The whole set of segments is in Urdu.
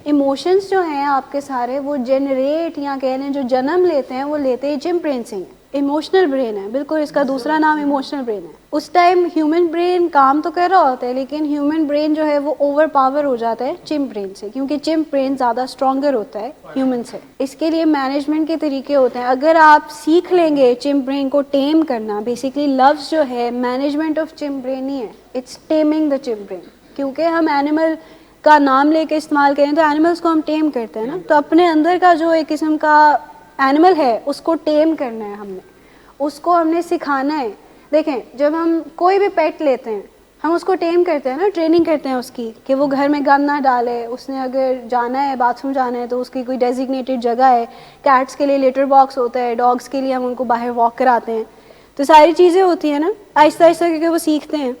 ایموشنس جو ہیں آپ کے سارے وہ جنریٹ یا کہہ لیں جو جنم لیتے ہیں وہ لیتے ہیں چمپ برین سے ہی ہیں. ایموشنل برین ہے بالکل, اس کا دوسرا نام ایموشنل برین ہے. اس ٹائم ہیومن برین کام تو کر رہا ہوتا ہے لیکن ہیومن برین جو ہے وہ اوور پاور ہو جاتا ہے چمپ برین سے, کیونکہ چمپ برین زیادہ اسٹرانگر ہوتا ہے ہیومن سے. اس کے لیے مینجمنٹ کے طریقے ہوتے ہیں. اگر آپ سیکھ لیں گے چمپ برین کو ٹیم کرنا, بیسیکلی لفظ جو ہے مینجمنٹ آف چمپ برین ہی ہے, it's timing the chump brain. کیونکہ ہم اینیمل کا نام لے کے استعمال کریں تو اینیملس کو ہم ٹیم کرتے ہیں نا, تو اپنے اندر کا جو ایک قسم کا اینیمل ہے اس کو ٹیم کرنا ہے ہم نے, اس کو ہم نے سکھانا ہے. دیکھیں جب ہم کوئی بھی پیٹ لیتے ہیں ہم اس کو ٹیم کرتے ہیں نا, ٹریننگ کرتے ہیں اس کی کہ وہ گھر میں گند نہ ڈالے, اس نے اگر جانا ہے باتھ روم جانا ہے تو اس کی کوئی ڈیزگنیٹڈ جگہ ہے. کیٹس کے لیے لیٹر باکس ہوتا ہے, ڈاگس کے لیے ہم ان کو باہر واک کراتے ہیں. تو ساری چیزیں ہوتی ہیں نا آہستہ آہستہ کر کے وہ سیکھتے ہیں.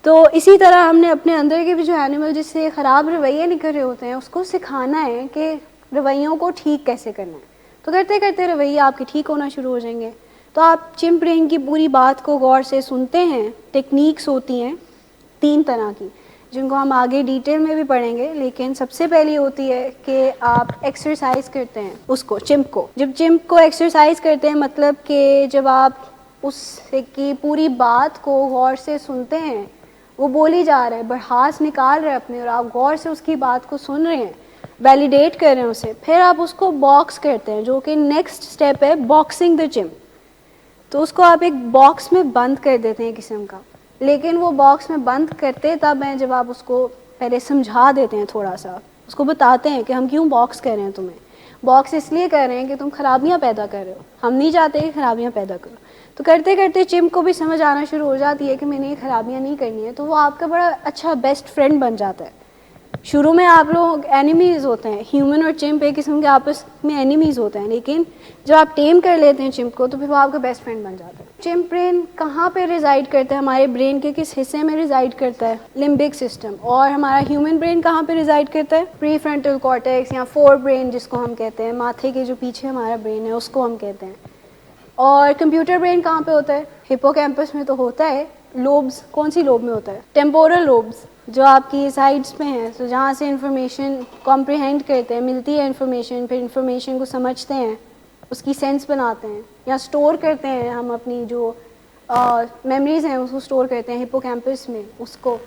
تو اسی طرح ہم نے اپنے اندر کے بھی جو اینیمل جس سے خراب رویے نکل رہے ہوتے ہیں اس کو سکھانا ہے کہ رویوں کو ٹھیک کیسے کرنا ہے. تو کرتے کرتے رویے آپ کے ٹھیک ہونا شروع ہو جائیں گے. تو آپ چمپ برین کی پوری بات کو غور سے سنتے ہیں. ٹیکنیکس ہوتی ہیں 3 طرح کی جن کو ہم آگے ڈیٹیل میں بھی پڑھیں گے, لیکن سب سے پہلی ہوتی ہے کہ آپ ایکسرسائز کرتے ہیں اس کو, چمپ کو. جب چمپ کو ایکسرسائز کرتے ہیں مطلب کہ جب آپ اس کی پوری بات کو غور سے سنتے ہیں, وہ بولی جا رہا ہے, بڑھاس نکال رہے ہیں اپنے, اور آپ غور سے اس کی بات کو سن رہے ہیں, ویلیڈیٹ کر رہے ہیں اسے. پھر آپ اس کو باکس کرتے ہیں جو کہ نیکسٹ اسٹیپ ہے باکسنگ دا چمپ. تو اس کو آپ ایک باکس میں بند کر دیتے ہیں قسم کا, لیکن وہ باکس میں بند کرتے تب ہیں جب آپ اس کو پہلے سمجھا دیتے ہیں, تھوڑا سا اس کو بتاتے ہیں کہ ہم کیوں باکس کر رہے ہیں تمہیں. باکس اس لیے کر رہے ہیں کہ تم خرابیاں پیدا کر رہے ہو, ہم نہیں چاہتے کہ خرابیاں پیدا کرو. تو کرتے کرتے چمپ کو بھی سمجھ آنا شروع ہو جاتی ہے کہ میں نے یہ خرابیاں نہیں کرنی ہے, تو وہ آپ کا بڑا اچھا بیسٹ فرینڈ بن جاتا ہے. شروع میں آپ لوگ اینیمیز ہوتے ہیں, ہیومن اور چمپ ایک قسم کے آپس میں اینیمیز ہوتے ہیں, لیکن جب آپ ٹیم کر لیتے ہیں چمپ کو تو پھر وہ آپ کا بیسٹ فرینڈ بن جاتا ہے. چمپ برین کہاں پہ ریزائڈ کرتا ہے, ہمارے برین کے کس حصے میں ریزائڈ کرتا ہے, لمبک سسٹم. اور ہمارا ہیومن برین کہاں پہ ریزائڈ کرتا ہے, پری فرنٹل کارٹیکس یا فور برین جس کو ہم کہتے ہیں, ماتھے کے جو پیچھے ہمارا برین ہے اس کو ہم کہتے ہیں. اور کمپیوٹر برین کہاں پہ ہوتا ہے, ہپو کیمپس میں تو ہوتا ہے. لوبز کون سی لوب میں ہوتا ہے, ٹیمپورل لوبز جو آپ کی سائڈس پہ ہیں, تو جہاں سے انفارمیشن کمپریہینڈ کرتے ہیں, ملتی ہے انفارمیشن, پھر انفارمیشن کو سمجھتے ہیں, اس کی سینس بناتے ہیں یا اسٹور کرتے ہیں. ہم اپنی جو میموریز ہیں اس کو اسٹور کرتے ہیں ہپو کیمپس میں. اس کو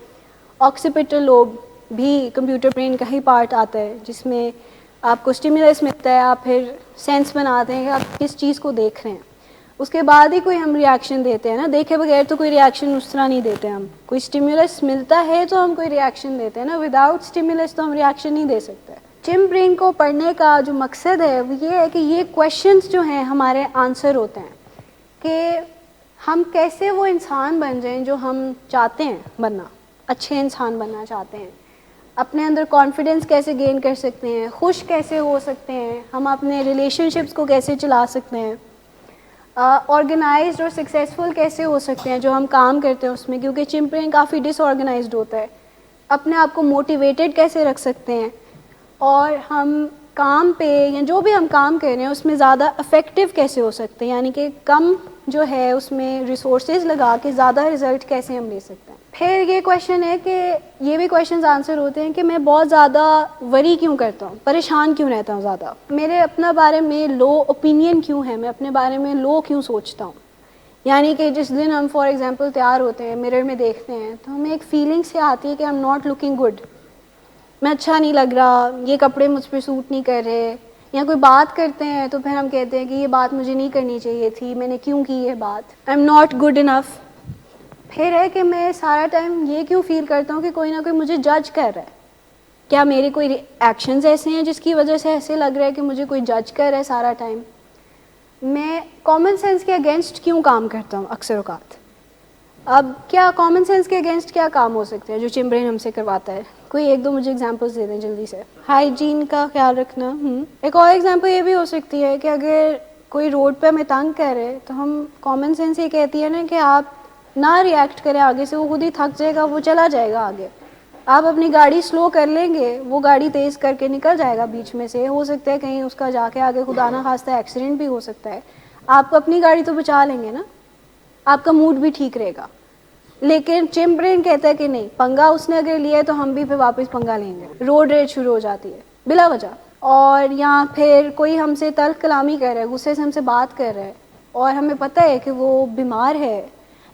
آکسیپیٹل لوب بھی کمپیوٹر برین کا ہی پارٹ آتا ہے, جس میں آپ کو اسٹیمولس ملتا ہے, آپ پھر سینس بناتے ہیں کہ آپ کس چیز کو دیکھ رہے ہیں. اس کے بعد ہی کوئی ہم ریئیکشن دیتے ہیں نا, دیکھے بغیر تو کوئی ریئیکشن اس طرح نہیں دیتے ہم. کوئی اسٹیمولس ملتا ہے تو ہم کوئی ریئیکشن دیتے ہیں نا, وداؤٹ اسٹیمولس تو ہم ریئیکشن نہیں دے سکتے. چمپ برین کو پڑھنے کا جو مقصد ہے وہ یہ ہے کہ یہ کویشچنس جو ہیں ہمارے آنسر ہوتے ہیں کہ ہم کیسے وہ انسان بن جائیں جو ہم چاہتے ہیں بننا, اچھے انسان بننا چاہتے ہیں. اپنے اندر کانفیڈنس کیسے گین کر سکتے ہیں, خوش کیسے ہو سکتے ہیں, ہم اپنے ریلیشن شپس کو کیسے چلا سکتے ہیں, آرگنائزڈ اور سکسیزفل کیسے ہو سکتے ہیں جو ہم کام کرتے ہیں اس میں, کیونکہ چمپ برین کافی ڈس آرگنائزڈ ہوتا ہے. اپنے آپ کو موٹیویٹڈ کیسے رکھ سکتے ہیں, اور ہم کام پہ یا جو بھی ہم کام کر رہے ہیں اس میں زیادہ افیکٹو کیسے ہو سکتے ہیں, یعنی کہ کم جو ہے اس میں ریسورسز لگا کے زیادہ رزلٹ کیسے ہم لے سکتے ہیں. پھر یہ کویشچن ہے کہ یہ بھی کویشچنز آنسر ہوتے ہیں کہ میں بہت زیادہ وری کیوں کرتا ہوں, پریشان کیوں رہتا ہوں زیادہ, میرے اپنا بارے میں لو اوپینین کیوں ہے, میں اپنے بارے میں لو کیوں سوچتا ہوں. یعنی کہ جس دن ہم فار ایگزامپل تیار ہوتے ہیں, مرر میں دیکھتے ہیں, تو ہمیں ایک فیلنگ سے آتی ہے کہ I am not looking good, میں اچھا نہیں لگ رہا, یہ کپڑے مجھ پہ سوٹ نہیں کر رہے. یا کوئی بات کرتے ہیں تو پھر ہم کہتے ہیں کہ یہ بات مجھے نہیں کرنی چاہیے تھی, میں نے کیوں کی یہ بات, I am not good enough. پھر ہے کہ میں سارا ٹائم یہ کیوں فیل کرتا ہوں کہ کوئی نہ کوئی مجھے جج کر رہا ہے. کیا میرے کوئی ایکشنز ایسے ہیں جس کی وجہ سے ایسے لگ رہا ہے کہ مجھے کوئی جج کر رہا ہے سارا ٹائم. میں کامن سینس کے اگینسٹ کیوں کام کرتا ہوں اکثر اوقات. اب کیا کامن سینس کے اگینسٹ کیا کام ہو سکتے ہیں جو چمپ برین ہم سے کرواتا ہے, کوئی ایک دو مجھے ایگزامپلس دے دیں جلدی سے. ہائیجین کا خیال رکھنا. ایک اور ایگزامپل یہ بھی ہو سکتی ہے کہ اگر کوئی روڈ پہ ہمیں تنگ کرے تو ہم کامن سینس یہ کہتی ہے نا کہ آپ نہ ریئیکٹ کریں آگے سے, وہ خود ہی تھک جائے گا, وہ چلا جائے گا آگے. آپ اپنی گاڑی سلو کر لیں گے, وہ گاڑی تیز کر کے نکل جائے گا بیچ میں سے, ہو سکتا ہے کہیں اس کا جا کے آگے خدا نہ خواستہ ایکسیڈنٹ بھی ہو سکتا ہے. آپ اپنی گاڑی تو بچا لیں گے نا, آپ کا موڈ بھی ٹھیک رہے گا. لیکن چمپ برین کہتا ہے کہ نہیں, پنگا اس نے اگر لیا ہے تو ہم بھی پھر واپس پنگا لیں گے, روڈ ریج شروع ہو جاتی ہے. بلا وجہ. اور یا پھر کوئی ہم سے تلخ کلامی کر رہا ہے, غصے سے ہم سے بات کر رہا ہے, اور ہمیں پتہ ہے کہ وہ بیمار ہے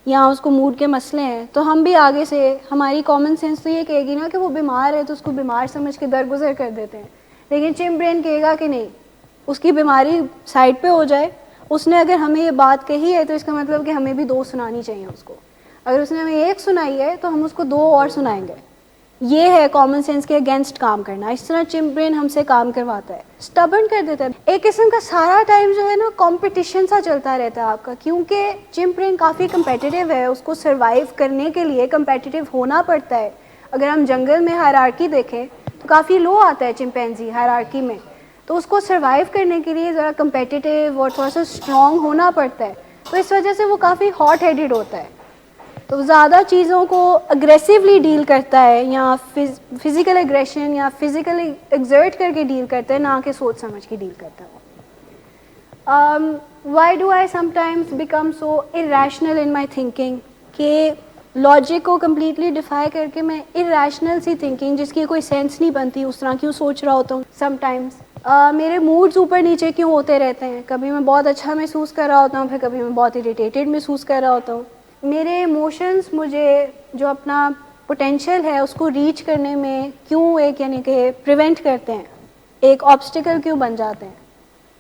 یا اس کو موڈ کے مسئلے ہیں, تو ہم بھی آگے سے, ہماری کامن سینس تو یہ کہے گی نا کہ وہ بیمار ہے تو اس کو بیمار سمجھ کے درگزر کر دیتے ہیں. لیکن چمپ برین کہے گا کہ نہیں, اس کی بیماری سائڈ پہ ہو جائے, اس نے اگر ہمیں یہ بات کہی ہے تو اس کا مطلب کہ ہمیں بھی 2 سنانی چاہیے اس کو. اگر اس نے ہمیں 1 سنائی ہے تو ہم اس کو 2 اور سنائیں گے. یہ ہے کامن سینس کے اگینسٹ کام کرنا. اس طرح چمپ برین ہم سے کام کرواتا ہے, اسٹبرن کر دیتا ہے. ایک قسم کا سارا ٹائم جو ہے نا کمپٹیشن سا چلتا رہتا ہے آپ کا, کیونکہ چمپ برین کافی کمپیٹیٹیو ہے, اس کو سروائیو کرنے کے لیے کمپیٹیٹیو ہونا پڑتا ہے. اگر ہم جنگل میں ہائرارکی دیکھیں تو کافی لو آتا ہے چمپینزی ہائرارکی میں, تو اس کو سروائیو کرنے کے لیے ذرا کمپیٹیٹیو اور تھوڑا سا اسٹرانگ ہونا پڑتا ہے, تو اس وجہ سے وہ کافی ہاٹ ہیڈڈ ہوتا ہے. تو زیادہ چیزوں کو اگریسیولی ڈیل کرتا ہے, یا فزیکل اگریشن یا فزیکلی ایگزرٹ کر کے ڈیل کرتا ہے, نہ کہ سوچ سمجھ کے ڈیل کرتا ہے. Why do I some times become so irrational in my thinking, کہ لاجک کو کمپلیٹلی ڈیفائی کر کے میں irrational سی تھنکنگ جس کی کوئی سینس نہیں بنتی اس طرح کیوں سوچ رہا ہوتا ہوں. سم ٹائمز میرے موڈز اوپر نیچے کیوں ہوتے رہتے ہیں, کبھی میں بہت اچھا محسوس کر رہا ہوتا ہوں, پھر کبھی میں بہت اریٹیٹڈ محسوس کر رہا ہوتا ہوں. میرے ایموشنز مجھے جو اپنا پوٹینشیل ہے اس کو ریچ کرنے میں کیوں ایک یعنی کہ پریونٹ کرتے ہیں, ایک آبسٹیکل کیوں بن جاتے ہیں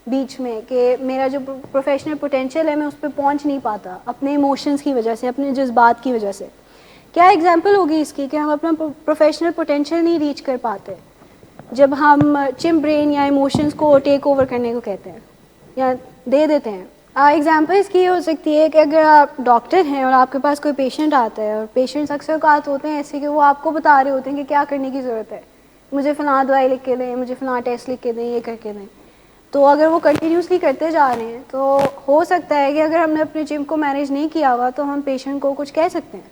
بیچ میں, کہ میرا جو پروفیشنل پوٹینشیل ہے میں اس پہ پہنچ نہیں پاتا اپنے ایموشنز کی وجہ سے, اپنے جذبات کی وجہ سے. کیا ایگزامپل ہوگی اس کی کہ ہم اپنا پروفیشنل پوٹینشیل نہیں ریچ کر پاتے جب ہم چمپ برین یا ایموشنز کو ٹیک اوور کرنے کو کہتے ہیں یا دے دیتے ہیں. ایگزامپل اس کی ہو سکتی ہے کہ اگر آپ ڈاکٹر ہیں اور آپ کے پاس کوئی پیشنٹ آتا ہے, اور پیشنٹس اکثر اوقات ہوتے ہیں ایسے کہ وہ آپ کو بتا رہے ہوتے ہیں کہ کیا کرنے کی ضرورت ہے, مجھے فلاں دوائی لکھ کے دیں, مجھے فلاں ٹیسٹ لکھ کے دیں, یہ کر کے دیں. تو اگر وہ کنٹینیوسلی کرتے جا رہے ہیں تو ہو سکتا ہے کہ اگر ہم نے اپنے جم کو مینیج نہیں کیا ہوا تو ہم پیشنٹ کو کچھ کہہ سکتے ہیں,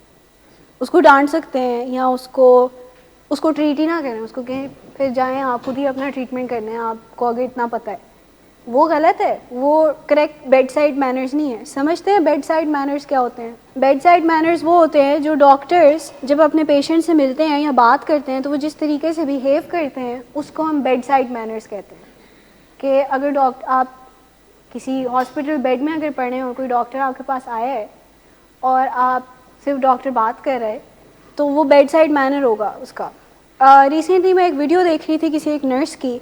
اس کو ڈانٹ سکتے ہیں, یا اس کو ٹریٹ ہی نہ کریں, اس کو کہیں پھر جائیں آپ خود ہی اپنا ٹریٹمنٹ کرنے ہیں, آپ کو اگر اتنا پتہ ہے. وہ غلط ہے, وہ کریکٹ بیڈ سائڈ مینرز نہیں ہے. سمجھتے ہیں بیڈ سائڈ مینرز کیا ہوتے ہیں؟ بیڈ سائڈ مینرز وہ ہوتے ہیں جو ڈاکٹرز جب اپنے پیشنٹ سے ملتے ہیں یا بات کرتے ہیں تو وہ جس طریقے سے بیہیو کرتے ہیں اس کو ہم بیڈ سائڈ مینرز کہتے ہیں. کہ اگر آپ کسی ہاسپٹل بیڈ میں اگر پڑے ہو, کوئی ڈاکٹر آپ کے پاس آیا ہے اور آپ صرف ڈاکٹر بات کر رہے, تو وہ بیڈ سائڈ مینر ہوگا اس کا. ریسنٹلی میں ایک ویڈیو دیکھ رہی تھی کسی ایک نرس کی,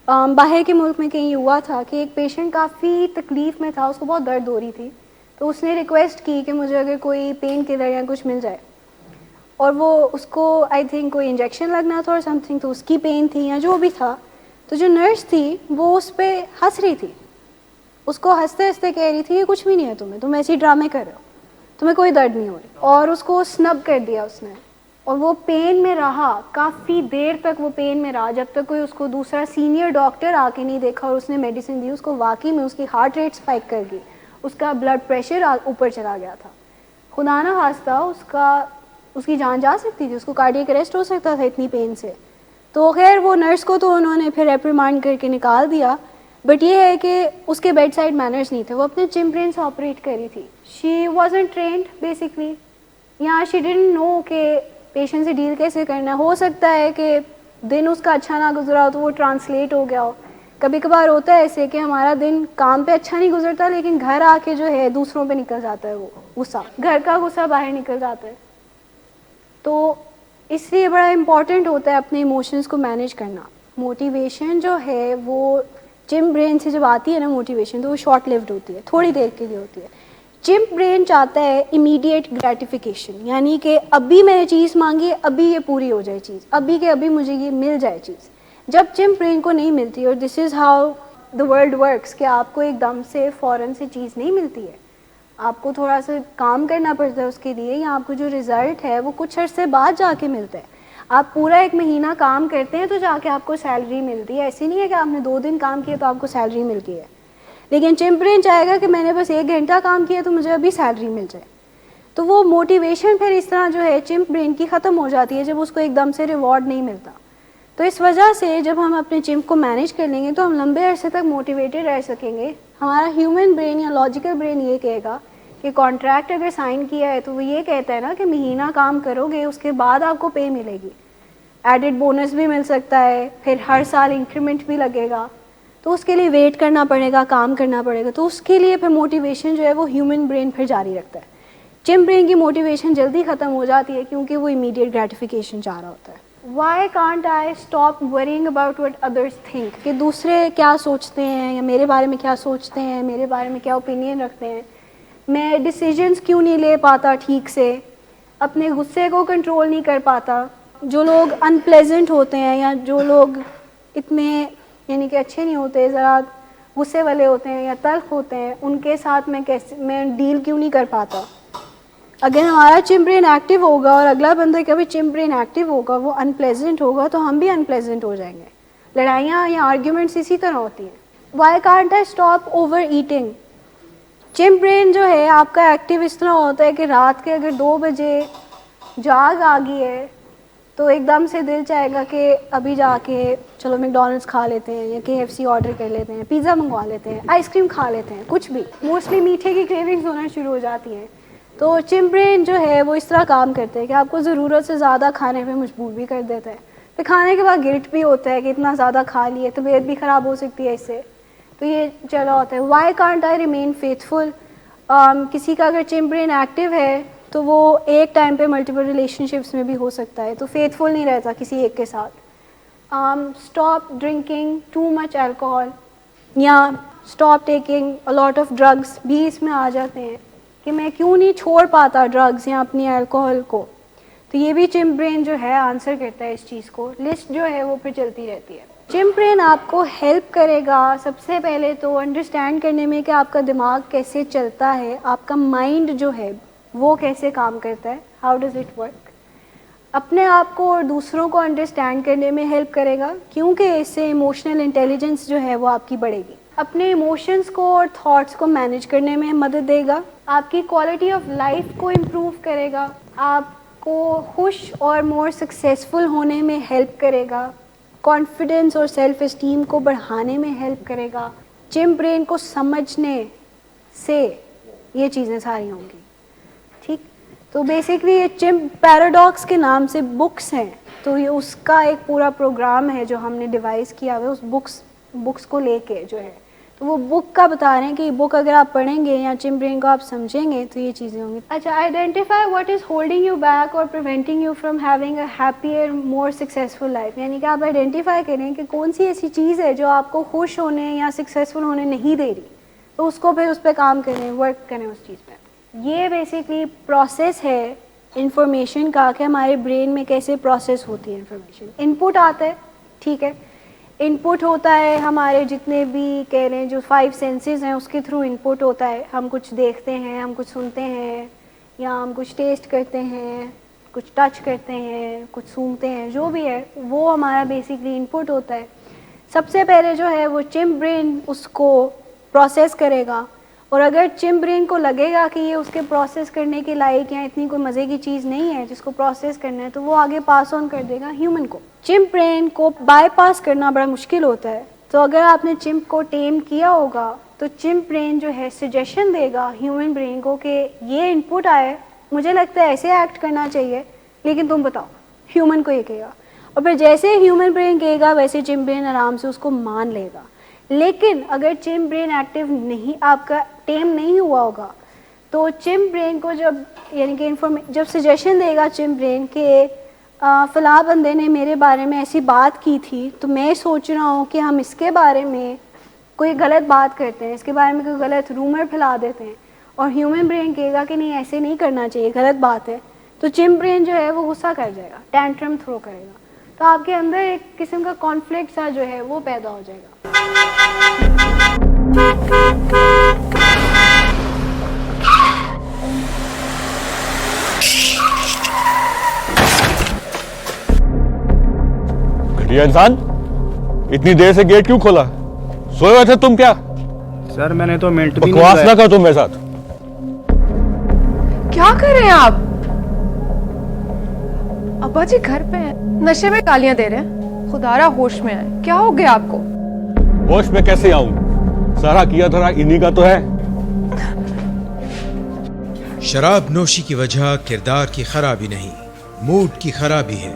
باہر کے ملک میں کہیں ہوا تھا کہ ایک پیشنٹ کافی تکلیف میں تھا, اس کو بہت درد ہو رہی تھی, تو اس نے ریکویسٹ کی کہ مجھے اگر کوئی پین کلر یا کچھ مل جائے, اور وہ اس کو آئی تھنک کوئی انجیکشن لگنا تھا اور سم تھنگ, تو اس کی پین تھی یا جو بھی تھا. تو جو نرس تھی وہ اس پہ ہنس رہی تھی, اس کو ہنستے ہنستے کہہ رہی تھی کہ کچھ بھی نہیں ہے تمہیں, تم ایسے ہی ڈرامے کر رہے ہو, تمہیں کوئی درد نہیں ہو رہی, اور اس کو سنب کر دیا اس نے. اور وہ پین میں رہا, کافی دیر تک وہ پین میں رہا, جب تک کوئی اس کو دوسرا سینئر ڈاکٹر آ کے نہیں دیکھا اور اس نے میڈیسن دی. اس کو واقعی میں اس کی ہارٹ ریٹ اسپائک کر گئی, اس کا بلڈ پریشر اوپر چلا گیا تھا, خدا نہ خواستہ اس کی جان جا سکتی تھی, اس کو کارڈیک اریسٹ ہو سکتا تھا اتنی پین سے. تو خیر وہ نرس کو تو انہوں نے پھر ریپریمانڈ کر کے نکال دیا, بٹ یہ ہے کہ اس کے بیڈ سائڈ مینرز نہیں تھے, وہ اپنے چمپ برین سے آپریٹ کر رہی تھی. شی وازنٹ ٹرینڈ بیسکلی, یا شی ڈڈنٹ نو کہ پیشنٹ سے ڈیل کیسے کرنا ہے. ہو سکتا ہے کہ دن اس کا اچھا نہ گزرا ہو تو وہ ٹرانسلیٹ ہو گیا ہو. کبھی کبھار ہوتا ہے ایسے کہ ہمارا دن کام پہ اچھا نہیں گزرتا, لیکن گھر آ کے جو ہے دوسروں پہ نکل جاتا ہے, وہ غصہ, گھر کا غصہ باہر نکل جاتا ہے. تو اس لیے بڑا امپورٹنٹ ہوتا ہے اپنے ایموشنز کو مینیج کرنا. موٹیویشن جو ہے وہ چمپ برین سے جب آتی ہے نا موٹیویشن, تو وہ شارٹ لیوڈ ہوتی ہے, تھوڑی دیر کے لیے ہوتی ہے. چمپ برین چاہتا ہے امیڈیٹ گریٹیفیکیشن, یعنی کہ ابھی میں نے چیز مانگی, ابھی یہ پوری ہو جائے چیز, ابھی کے ابھی مجھے یہ مل جائے چیز. جب چمپ برین کو نہیں ملتی, اور this is how the world works, کہ آپ کو ایک دم سے فوراً سے چیز نہیں ملتی ہے, آپ کو تھوڑا سا کام کرنا پڑتا ہے اس کے لیے, یا آپ کو جو رزلٹ ہے وہ کچھ عرصے بعد جا کے ملتا ہے. آپ پورا 1 مہینہ کام کرتے ہیں تو جا کے آپ کو سیلری ملتی ہے. ایسی نہیں ہے کہ آپ نے 2 دن کام کیا تو آپ کو سیلری ملتی ہے. لیکن چمپ برین چاہے گا کہ میں نے بس 1 گھنٹہ کام کیا تو مجھے ابھی سیلری مل جائے. تو وہ موٹیویشن پھر اس طرح جو ہے چمپ برین کی ختم ہو جاتی ہے جب اس کو ایک دم سے ریوارڈ نہیں ملتا. تو اس وجہ سے جب ہم اپنے چمپ کو مینیج کر لیں گے تو ہم لمبے عرصے تک موٹیویٹڈ رہ سکیں گے. ہمارا ہیومن برین یا لاجیکل برین یہ کہے گا کہ کانٹریکٹ اگر سائن کیا ہے تو وہ یہ کہتا ہے نا کہ مہینہ کام کرو گے اس کے بعد آپ کو پے ملے گی. ایڈڈ بونس بھی مل سکتا ہے, پھر ہر سال انکریمنٹ بھی لگے گا, تو اس کے لیے ویٹ کرنا پڑے گا, کام کرنا پڑے گا. تو اس کے لیے پھر موٹیویشن جو ہے وہ ہیومن برین پھر جاری رکھتا ہے. چمپ برین کی موٹیویشن جلدی ختم ہو جاتی ہے کیونکہ وہ امیڈیٹ گریٹیفیکیشن چاہ رہا ہوتا ہے. Why can't I stop worrying about what others think, کہ دوسرے کیا سوچتے ہیں یا میرے بارے میں کیا سوچتے ہیں, میرے بارے میں کیا اوپینین رکھتے ہیں. میں ڈیسیجنس کیوں نہیں لے پاتا ٹھیک سے, اپنے غصے کو کنٹرول نہیں کر پاتا. جو لوگ ان پلیزنٹ ہوتے ہیں یا جو لوگ اتنے یعنی کہ اچھے نہیں ہوتے, ذرا غصے والے ہوتے ہیں یا تلخ ہوتے ہیں, ان کے ساتھ میں ڈیل کیوں نہیں کر پاتا. اگر ہمارا چمپ برین ایکٹیو ہوگا اور اگلا بندہ کا بھی چمپ برین ایکٹیو ہوگا, وہ ان پلیزنٹ ہوگا, تو ہم بھی ان پلیزنٹ ہو جائیں گے. لڑائیاں یا آرگیومنٹس اسی طرح ہوتی ہیں. Why can't I stop over eating. Chimp brain جو ہے آپ کا ایکٹیو اس طرح ہوتا ہے کہ رات کے اگر 2 بجے جاگ آ گئی ہے تو ایک دم سے دل چاہے گا کہ ابھی جا کے چلو میک ڈونلڈس کھا لیتے ہیں یا KFC آرڈر کر لیتے ہیں, پیزا منگوا لیتے ہیں, آئس کریم کھا لیتے ہیں, کچھ بھی. موسٹلی میٹھے کی کریونگز ہونا شروع ہو جاتی ہیں. تو چمپ برین جو ہے وہ اس طرح کام کرتے ہیں کہ آپ کو ضرورت سے زیادہ کھانے پہ مجبور بھی کر دیتا ہے. پھر کھانے کے بعد گلٹ بھی ہوتا ہے کہ اتنا زیادہ کھا لیے, طبیعت بھی خراب ہو سکتی ہے اس سے. تو یہ چلا ہوتا ہے. Why can't I remain faithful. کسی کا اگر چمپ برین ایکٹیو ہے تو وہ ایک ٹائم پہ ملٹیپل ریلیشن شپس میں بھی ہو سکتا ہے, تو فیتھفل نہیں رہتا کسی ایک کے ساتھ. Stop drinking too much alcohol یا stop taking a lot of drugs بھی اس میں آ جاتے ہیں کہ میں کیوں نہیں چھوڑ پاتا ڈرگس یا اپنی الکوہول کو. تو یہ بھی چمپ برین جو ہے آنسر کرتا ہے اس چیز کو. لسٹ جو ہے وہ پھر چلتی رہتی ہے. چمپ برین آپ کو ہیلپ کرے گا سب سے پہلے تو انڈرسٹینڈ کرنے میں کہ آپ کا دماغ کیسے چلتا ہے, آپ کا مائنڈ جو ہے وہ کیسے کام کرتا ہے, ہاؤ ڈز اٹ ورک. اپنے آپ کو اور دوسروں کو انڈرسٹینڈ کرنے میں ہیلپ کرے گا کیونکہ اس سے ایموشنل انٹیلیجنس جو ہے وہ آپ کی بڑھے گی. اپنے ایموشنس کو اور تھاٹس کو مینیج کرنے میں مدد دے گا. آپ کی کوالٹی آف لائف کو امپروو کرے گا, آپ کو خوش اور مور سکسیزفل ہونے میں ہیلپ کرے گا, کانفیڈنس اور سیلف اسٹیم کو بڑھانے میں ہیلپ کرے گا. چمپ برین کو سمجھنے سے یہ چیزیں ساری ہوں گی. ٹھیک, تو بیسکلی یہ چمپ پیراڈاکس کے نام سے بکس ہیں, تو یہ اس کا ایک پورا پروگرام ہے جو ہم نے ڈیوائز کیا ہوا ہے اس بکس کو لے کے جو ہے. تو وہ بک کا بتا رہے ہیں کہ یہ بک اگر آپ پڑھیں گے یا چمپ برین کو آپ سمجھیں گے تو یہ چیزیں ہوں گی. اچھا, identify what is holding you back or preventing you from having a happier more successful life. یعنی کہ آپ آئیڈینٹیفائی کریں کہ کون سی ایسی چیز ہے جو آپ کو خوش ہونے یا سکسیزفل ہونے نہیں دے رہی, تو اس کو پھر اس پہ کام کریں, ورک کریں اس چیز پہ. یہ بیسکلی پروسیس ہے انفارمیشن کا کہ ہمارے برین میں کیسے پروسیس ہوتی ہے انفارمیشن. ان پٹ آتا ہے, ٹھیک ہے, ان پٹ ہوتا ہے ہمارے جتنے بھی کہہ لیں جو 5 سینسز ہیں اس کے تھرو ان پٹ ہوتا ہے. ہم کچھ دیکھتے ہیں, ہم کچھ سنتے ہیں, یا ہم کچھ ٹیسٹ کرتے ہیں, کچھ ٹچ کرتے ہیں, کچھ سونگتے ہیں, جو بھی ہے وہ ہمارا بیسکلی ان پٹ ہوتا ہے. سب سے پہلے جو ہے وہ چمپ برین اس کو پروسیس کرے گا, اور اگر چمپ برین کو لگے گا کہ یہ اس کے پروسیس کرنے کے لائق یا اتنی کوئی مزے کی چیز نہیں ہے جس کو پروسیس کرنا ہے, تو وہ آگے پاس آن کر دے گا ہیومن کو. چمپ برین کو بائی پاس کرنا بڑا مشکل ہوتا ہے, تو اگر آپ نے چمپ کو ٹیم کیا ہوگا تو چمپ برین جو ہے سجیشن دے گا ہیومن برین کو کہ یہ ان پٹ آئے, مجھے لگتا ہے ایسے ایکٹ کرنا چاہیے, لیکن تم بتاؤ. ہیومن کو یہ کہے گا, اور پھر جیسے ہیومن برین کہے گا ویسے چمپ برین آرام سے اس کو مان لے گا. لیکن اگر چمپ برین ایکٹیو نہیں, آپ کا ٹیم نہیں ہوا ہوگا, تو چمپ برین کو جب یعنی کہ جب سجیشن دے گا چمپ برین کہ فلاں بندے نے میرے بارے میں ایسی بات کی تھی, تو میں سوچ رہا ہوں کہ ہم اس کے بارے میں کوئی غلط بات کرتے ہیں, اس کے بارے میں کوئی غلط رومر پھیلا دیتے ہیں, اور ہیومن برین کہے گا کہ نہیں ایسے نہیں کرنا چاہیے, غلط بات ہے, تو چمپ برین جو ہے وہ غصہ کر جائے گا, ٹینٹرم تھرو کرے گا. تو آپ کے اندر ایک قسم کا کانفلکٹ سا جو ہے وہ پیدا ہو جائے گا. گھٹیا انسان, اتنی دیر سے گیٹ کیوں کھولا؟ سوئے ہوئے تھے تم کیا؟ سر میں نے تو منٹ بھی بکواس نہ کر تم میرے ساتھ. کیا کر رہے ہیں آپ؟ ابا جی گھر پہ ہیں, نشے میں گالیاں دے رہے ہیں. خدا را ہوش میں آئے, کیا ہو گیا آپ کو؟ ہوش میں کیسے آؤں؟ سارا کیا دھرا انہی کا تو ہے. شراب نوشی کی وجہ کردار کی خرابی نہیں, موڈ کی خرابی ہے.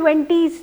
20s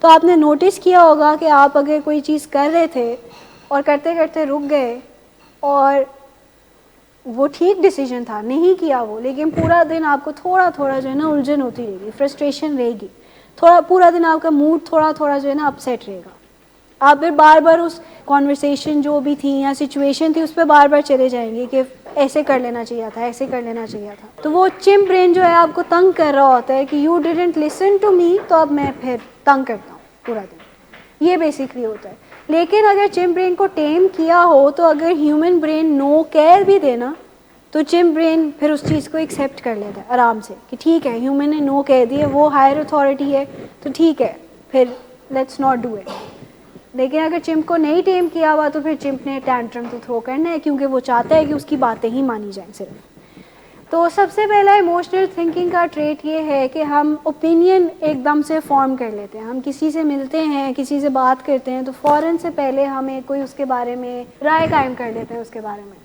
تو آپ نے نوٹس کیا ہوگا کہ آپ اگر کوئی چیز کر رہے تھے اور کرتے کرتے رک گئے اور وہ ٹھیک ڈیسیجن تھا, نہیں کیا وہ, لیکن پورا دن آپ کو تھوڑا تھوڑا جو ہے نا الجھن ہوتی رہے گی, فرسٹریشن رہے گی, تھوڑا پورا دن آپ کا موڈ تھوڑا تھوڑا جو ہے نا اپسیٹ رہے گا. آپ پھر بار بار اس کانورسیشن جو بھی تھی یا سچویشن تھی اس پہ بار بار چلے جائیں گے کہ ایسے کر لینا چاہیے تھا, ایسے کر لینا چاہیے تھا. تو وہ چمپ برین جو ہے آپ کو تنگ کر رہا ہوتا ہے کہ you didn't listen to me, تو اب میں پھر تنگ کرتا ہوں پورا دن. یہ بیسکلی ہوتا ہے. لیکن اگر چمپ برین کو ٹیم کیا ہو تو اگر ہیومن برین نو کہہ بھی دینا تو چمپ برین پھر اس چیز کو ایکسیپٹ کر لیتا ہے آرام سے کہ ٹھیک ہے ہیومن نے نو کہہ دیے, وہ ہائر اتھارٹی ہے تو ٹھیک ہے پھر لیٹس ناٹ ڈو اٹ. لیکن اگر چمپ کو نہیں ٹیم کیا ہوا تو پھر چمپ نے ٹینٹرم تو تھرو کرنا ہے, کیونکہ وہ چاہتا ہے کہ اس کی باتیں ہی مانی جائیں صرف. تو سب سے پہلا ایموشنل تھنکنگ کا ٹریٹ یہ ہے کہ ہم اوپینین ایک دم سے فارم کر لیتے ہیں. ہم کسی سے ملتے ہیں, کسی سے بات کرتے ہیں تو فوراً سے پہلے ہمیں کوئی اس کے بارے میں رائے قائم کر لیتے ہیں اس کے بارے میں.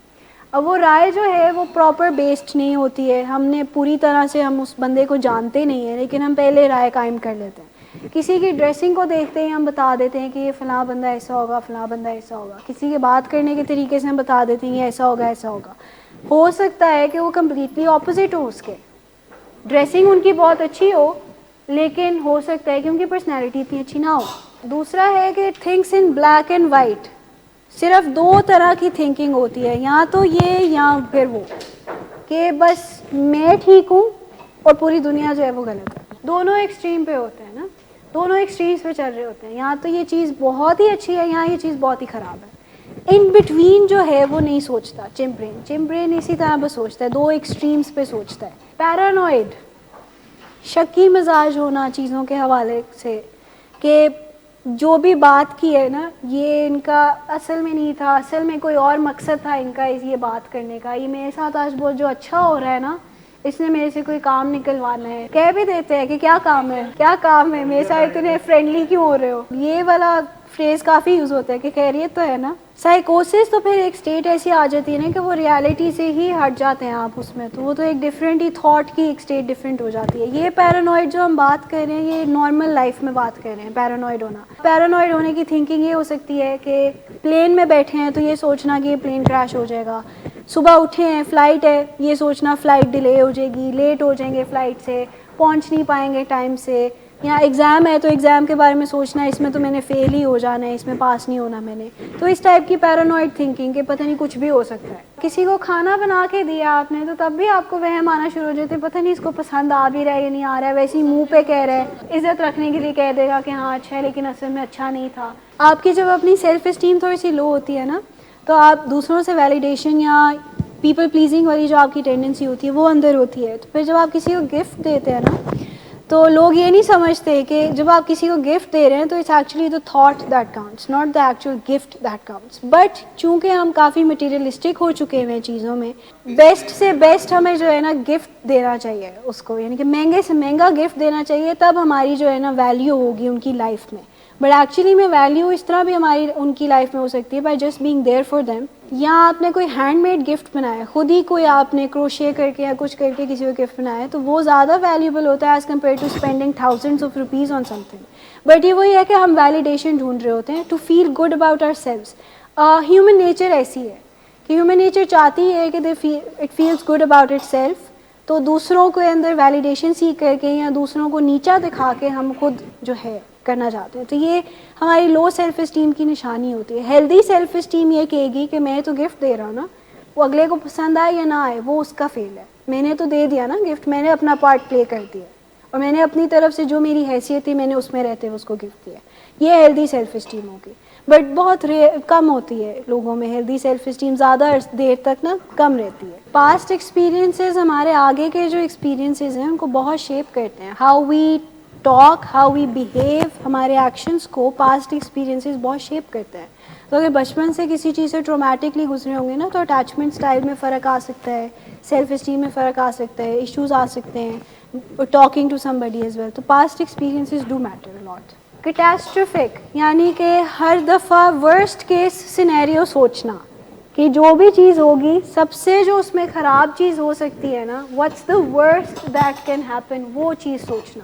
اب وہ رائے جو ہے وہ پراپر بیسڈ نہیں ہوتی ہے, ہم نے پوری طرح سے ہم اس بندے کو جانتے نہیں ہیں, لیکن ہم پہلے رائے قائم کر لیتے ہیں. کسی کی ڈریسنگ کو دیکھتے ہیں ہم بتا دیتے ہیں کہ یہ فلاں بندہ ایسا ہوگا, فلاں بندہ ایسا ہوگا. کسی کے بات کرنے کے طریقے سے ہم بتا دیتے ہیں یہ ایسا ہوگا, ایسا ہوگا. ہو سکتا ہے کہ وہ کمپلیٹلی اپوزٹ ہو, اس کے ڈریسنگ ان کی بہت اچھی ہو, لیکن ہو سکتا ہے کہ ان کی پرسنالٹی اتنی اچھی نہ ہو. دوسرا ہے کہ thinks in black and white. صرف دو طرح کی تھنکنگ ہوتی ہے, یا تو یہ یا پھر وہ, کہ بس میں ٹھیک ہوں اور پوری دنیا جو ہے وہ غلط ہے. دونوں ایکسٹریم پہ ہوتے ہیں نا, دونوں ایکسٹریمز پہ چل رہے ہوتے ہیں. یا تو یہ چیز بہت ہی اچھی ہے, یا یہ چیز بہت ہی خراب ہے. ان بٹوین جو ہے وہ نہیں سوچتا چمپ برین. چمپ برین اسی طرح بس سوچتا ہے, دو ایکسٹریمز پہ سوچتا ہے. پیرانوئڈ, شکی مزاج ہونا چیزوں کے حوالے سے, کہ جو بھی بات کی ہے نا یہ ان کا اصل میں نہیں تھا, اصل میں کوئی اور مقصد تھا ان کا یہ بات کرنے کا. یہ میرے ساتھ آج بہت جو اچھا ہو رہا ہے نا, اس نے میرے سے کوئی کام نکلوانا ہے. کہہ بھی دیتے ہیں کہ کیا کام ہے, کیا کام ہے, میرے ساتھ اتنے فرینڈلی کیوں ہو رہے ہو. یہ والا فریز کافی یوز ہوتا ہے کہ خیریت تو ہے نا. سائیکوسس تو پھر ایک اسٹیٹ ایسی آ جاتی ہے نا کہ وہ ریالٹی سے ہی ہٹ جاتے ہیں آپ اس میں, تو وہ تو ایک ڈفرینٹ ہی تھاٹ کی ایک اسٹیٹ ڈفرینٹ ہو جاتی ہے. یہ پیرانوئڈ جو ہم بات کر رہے ہیں یہ نارمل لائف میں بات کر رہے ہیں. پیرانوئڈ ہونا, پیرانوئڈ ہونے کی تھنکنگ یہ ہو سکتی ہے کہ پلین میں بیٹھے ہیں تو یہ سوچنا کہ یہ پلین کریش ہو جائے گا. صبح اٹھے ہیں, فلائٹ ہے, یہ سوچنا فلائٹ ڈیلے ہو جائے گی, لیٹ ہو جائیں گے فلائٹ سے, پہنچ نہیں پائیں گے ٹائم سے. یا ایگزام ہے تو ایگزام کے بارے میں سوچنا ہے اس میں تو میں نے فیل ہی ہو جانا ہے, اس میں پاس نہیں ہونا میں نے. تو اس ٹائپ کی پیرانوئڈ تھنکنگ کہ پتہ نہیں کچھ بھی ہو سکتا ہے. کسی کو کھانا بنا کے دیا آپ نے تو تب بھی آپ کو وہم آنا شروع ہو جاتے, پتہ نہیں اس کو پسند آ بھی رہا ہے یا نہیں آ رہا ہے, ویسے ہی منہ پہ کہہ رہا ہے, عزت رکھنے کے لیے کہہ دے گا کہ ہاں اچھا ہے لیکن اصل میں اچھا نہیں تھا. آپ کی جب اپنی سیلف اسٹیم تھوڑی سی لو ہوتی ہے نا تو آپ دوسروں سے ویلیڈیشن یا پیپل پلیزنگ والی جو آپ کی ٹینڈنسی ہوتی ہے وہ اندر ہوتی ہے. تو پھر جب آپ کسی کو گفٹ دیتے ہیں نا تو لوگ یہ نہیں سمجھتے کہ جب آپ کسی کو گفٹ دے رہے ہیں تو it's actually the thought that counts, not the actual gift that counts. But چونکہ ہم کافی مٹیریلسٹک ہو چکے ہیں چیزوں میں, بیسٹ سے بیسٹ ہمیں جو ہے نا گفٹ دینا چاہیے اس کو, یعنی کہ مہنگے سے مہنگا گفٹ دینا چاہیے, تب ہماری جو ہے نا ویلیو ہوگی ان کی لائف میں. بٹ ایکچولی میں ویلیو اس طرح بھی ہماری ان کی لائف میں ہو سکتی ہے by just being there for them. یا آپ نے کوئی ہینڈ میڈ گفٹ بنایا, خود ہی کوئی آپ نے کروشے کر کے یا کچھ کر کے کسی کو گفٹ بنایا, تو وہ زیادہ ویلیوبل ہوتا ہے as compared to spending thousands of rupees on something. But یہ وہی ہے کہ ہم ویلیڈیشن ڈھونڈ رہے ہوتے ہیں to feel good about ourselves. Human nature ایسی ہے کہ ہیومن نیچر چاہتی ہے کہ it feels good about itself. تو دوسروں کے اندر ویلیڈیشن سیکھ کر کے یا دوسروں کو نیچا دکھا کے ہم خود جو ہے کرنا چاہتے ہیں. تو یہ ہماری لو سیلف اسٹیم کی نشانی ہوتی ہے. ہیلدی سیلف اسٹیم یہ کہے گی کہ میں تو گفٹ دے رہا ہوں نا, وہ اگلے کو پسند آئے یا نہ آئے وہ اس کا فیل ہے, میں نے تو دے دیا نا گفٹ, میں نے اپنا پارٹ پلے کر دیا اور میں نے اپنی طرف سے جو میری حیثیت تھی میں نے اس میں رہتے ہوئے اس کو گفٹ دیا. یہ ہیلدی سیلف اسٹیم ہوگی. بٹ بہت کم ہوتی ہے لوگوں میں ہیلدی سیلف اسٹیم, زیادہ دیر تک نا کم رہتی ہے. پاسٹ ایکسپیرینسز ہمارے آگے کے جو ایکسپیرینسز ہیں ان کو بہت شیپ کرتے ہیں. How we talk, how we behave, ہمارے ایکشنس کو پاسٹ ایکسپیرینسز بہت شیپ کرتے ہیں. تو اگر بچپن سے کسی چیز سے ٹرومیٹکلی گزرے ہوں گے نا تو اٹیچمنٹ اسٹائل میں فرق آ سکتا ہے, سیلف اسٹیم میں فرق آ سکتا ہے, ایشوز آ سکتے ہیں, talking to somebody as well. تو past experiences do matter a lot. Catastrophic یعنی کہ ہر دفعہ ورسٹ کیس سینیریو سوچنا کہ جو بھی چیز ہوگی سب سے جو اس میں خراب چیز ہو سکتی ہے نا, what's the worst that can happen, وہ چیز سوچنا.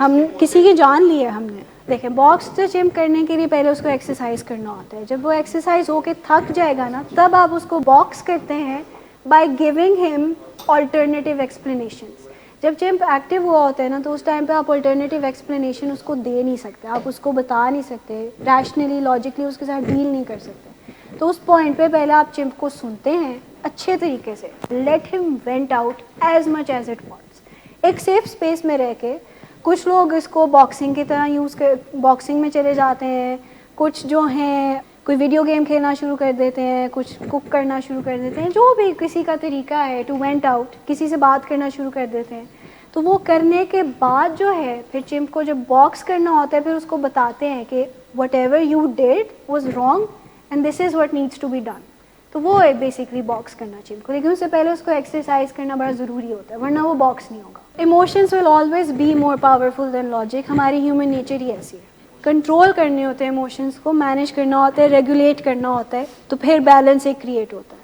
ہم کسی کی جان لی ہے ہم نے. دیکھیں باکس تو جم کرنے کے لیے پہلے اس کو ایکسرسائز کرنا ہوتا ہے. جب وہ ایکسرسائز ہو کے تھک جائے گا نا تب آپ اس کو باکس کرتے ہیں بائی گیونگ ہم آلٹرنیٹیو ایکسپلینیشنس. جب جم ایکٹیو ہوا ہوتا ہے نا تو اس ٹائم پہ آپ آلٹرنیٹیو ایکسپلینیشن اس کو دے نہیں سکتے, آپ اس کو بتا نہیں سکتے, ریشنلی لاجکلی اس کے ساتھ ڈیل نہیں کر سکتے. تو اس پوائنٹ پہ پہلے آپ چمپ کو سنتے ہیں اچھے طریقے سے, لیٹ ہم went out as much as it wants, ایک سیف اسپیس میں رہ کے. کچھ لوگ اس کو باکسنگ کی طرح باکسنگ میں چلے جاتے ہیں, کچھ جو ہیں کوئی ویڈیو گیم کھیلنا شروع کر دیتے ہیں, کچھ کوک کرنا شروع کر دیتے ہیں, جو بھی کسی کا طریقہ ہے ٹو وینٹ آؤٹ, کسی سے بات کرنا شروع کر دیتے ہیں. تو وہ کرنے کے بعد جو ہے پھر چمپ کو جب باکس کرنا ہوتا ہے پھر اس کو بتاتے ہیں کہ whatever you did was wrong and this is what needs to be done. تو وہ ہے بیسکلی باکس کرنا چمپ کو, لیکن اس سے پہلے اس کو ایکسرسائز کرنا بڑا ضروری ہوتا ہے ورنہ وہ باکس نہیں ہوگا. Emotions will always be more powerful than logic. ہماری ہیومن نیچر ہی ایسی ہے, کنٹرول کرنے ہوتے ہیں ایموشنز کو, مینیج کرنا ہوتا ہے, ریگولیٹ کرنا ہوتا ہے, تو پھر بیلنس ایک کریٹ ہوتا ہے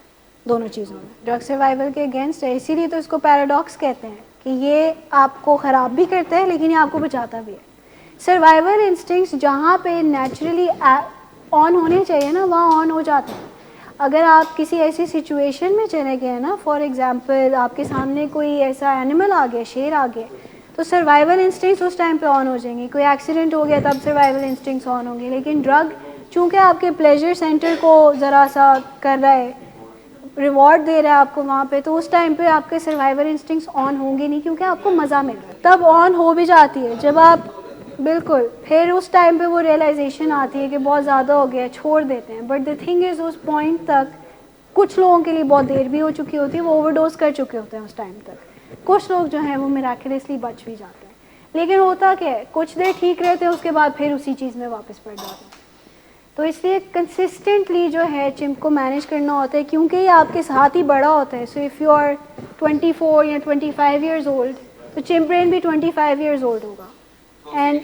دونوں چیزوں میں. ڈرگ سروائیول کے اگینسٹ ہے, اسی لیے تو اس کو پیراڈاکس کہتے ہیں کہ یہ آپ کو خراب بھی کرتا ہے لیکن یہ آپ کو بچاتا بھی ہے. سروائیول انسٹنکٹس جہاں پہ نیچرلی آن ہونے چاہیے نا وہاں آن ہو جاتے ہیں. اگر آپ کسی ایسی سچویشن میں چلے گئے نا, فار ایگزامپل آپ کے سامنے کوئی ایسا اینیمل آ گیا, شیر آ گیا, تو سروائیول انسٹنکٹس اس ٹائم پہ آن ہو جائیں گے. کوئی ایکسیڈنٹ ہو گیا تب سروائیول انسٹنکٹس آن ہوں گے. لیکن ڈرگ چونکہ آپ کے پلیجر سینٹر کو ذرا سا کر رہا ہے, ریوارڈ دے رہا ہے آپ کو وہاں پہ, تو اس ٹائم پہ آپ کے سروائیول انسٹنکٹس آن ہوں گے نہیں کیونکہ آپ کو مزہ مل رہا ہے. تب آن ہو بھی جاتی ہے جب آپ بالکل, پھر اس ٹائم پہ وہ ریئلائزیشن آتی ہے کہ بہت زیادہ ہو گیا, چھوڑ دیتے ہیں. بٹ دا تھنگ از اس پوائنٹ تک کچھ لوگوں کے لیے بہت دیر بھی ہو چکی ہوتی ہے, وہ اوور ڈوز کر چکے ہوتے ہیں اس ٹائم تک. کچھ لوگ جو ہیں وہ میراکلسلی بچ بھی جاتے ہیں. لیکن ہوتا کیا ہے, کچھ دیر ٹھیک رہتے ہیں, اس کے بعد پھر اسی چیز میں واپس پڑ جاتے ہیں. تو اس لیے کنسسٹنٹلی جو ہے چمپ کو مینیج کرنا ہوتا ہے کیونکہ یہ آپ کے ساتھ ہی بڑا ہوتا ہے. سو اف یو آر 24 یا 25 ایئرز اولڈ تو چمپ برین بھی 25 ایئرز اولڈ ہوگا, اینڈ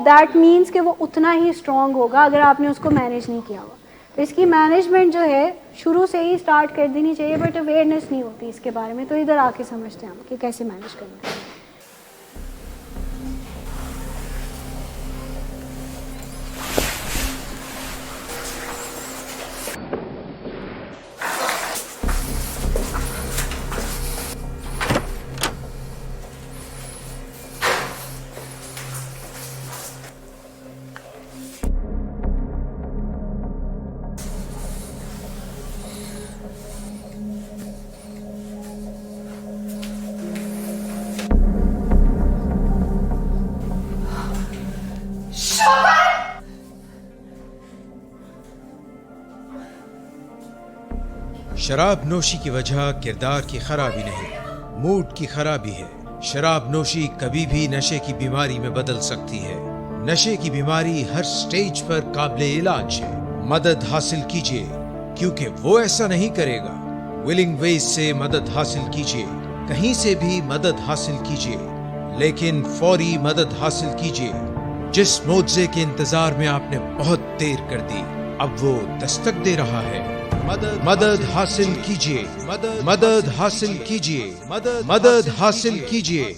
دیٹ مینس کہ وہ اتنا ہی اسٹرانگ ہوگا اگر آپ نے اس کو مینیج نہیں کیا ہوا. تو اس کی مینجمنٹ جو ہے شروع سے ہی اسٹارٹ کر دینی چاہیے, بٹ اویئرنیس نہیں ہوتی اس کے بارے میں, تو ادھر آ کے سمجھتے ہیں ہم کہ کیسے مینیج کرنا ہے. شراب نوشی کی وجہ کردار کی خرابی نہیں, موڈ کی خرابی ہے. شراب نوشی کبھی بھی نشے کی بیماری میں بدل سکتی ہے. نشے کی بیماری ہر سٹیج پر قابل علاج ہے. مدد حاصل کیجیے کیونکہ وہ ایسا نہیں کرے گا. ولنگ ویز سے مدد حاصل کیجیے, کہیں سے بھی مدد حاصل کیجیے, لیکن فوری مدد حاصل کیجیے. جس معجزے کے انتظار میں آپ نے بہت دیر کر دی اب وہ دستک دے رہا ہے. مدد حاصل کیجیے, مدد حاصل کیجیے, مدد حاصل کیجیے.